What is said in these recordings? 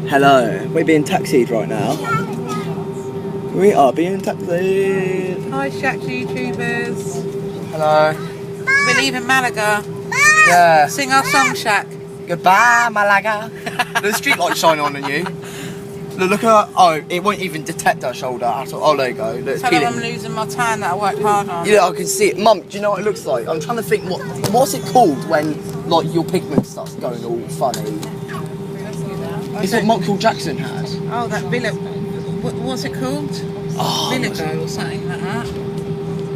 Hello, we're being taxied right now. We are being taxied. Hi, Shaq YouTubers. Hello. We leave in Malaga. Yeah. Sing our song, Shaq. Goodbye, Malaga. The street lights shine on you. Look at her. Oh, it won't even detect her shoulder at all. Oh, there you go. Look, Tell her I'm losing my tan that I worked hard on. Yeah, I can see it. Mum, do you know what it looks like? I'm trying to think what's it called when like your pigment starts going all funny. It's what Michael Jackson had. Oh, that Villa. What's it called? Oh, Viligo or something like that.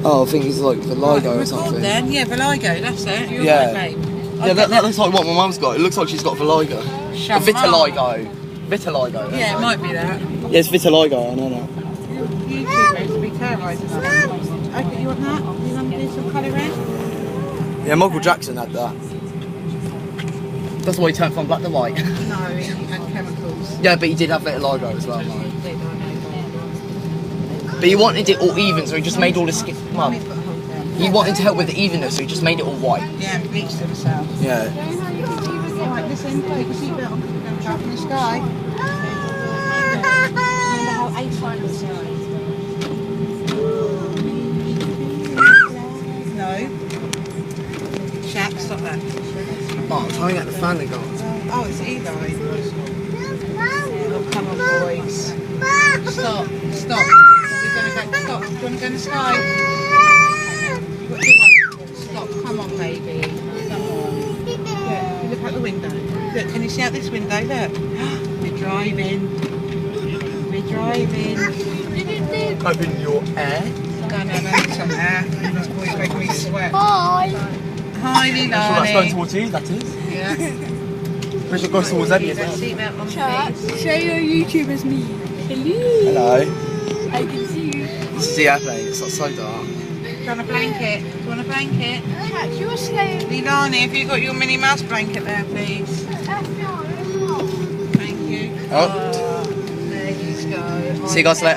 Oh, I think it's like Viligo or something. Then, yeah, Viligo. That's it. You're Yeah. right, babe. Yeah, that looks like what my mum's got. It looks like she's got Viligo. Vitiligo. Vitiligo. Yeah, it might be that. Yeah, it's vitiligo. I know that. YouTubers be terrorising us. Okay, you want that? You want to do some colouring? Yeah, Michael Jackson had that. That's why he turned from black to white. No, he had chemicals. Yeah, but he did have vitiligo as well, mate. But he wanted it all even, so he just made all the skin. Mum, he wanted to help with the evenness, so he just made it all white. Yeah, and bleached himself. Yeah. Right, listen, put your seatbelt on, don't drop in the sky. Remember how A-Fine was going? No. Shaq, stop that. Oh, I'm trying to get the fan to go. Oh, it's Eli. Oh, come on, boys. Stop, stop. We're gonna go, stop. Do you want to go in the sky? What do you want? Stop, come on, baby. Come on. Look, look out the window. Look, can you see out this window? Look. We're driving. We're driving. Open your air. No, it's on air. This boy's making me sweat. Hi. Hi, Lilani. That's going towards you, that is. Yeah. Which goes towards Eddie as well. Seatbelt on, Chat. please. Show your YouTubers me. Hello. Hello. I can see you. This is the airplane, it's not so dark. Do you want a blanket? Do you want a blanket? Chat, you're slow. Lilani, have you got your Minnie Mouse blanket there, please? Thank you. Oh. There you go. See you guys later.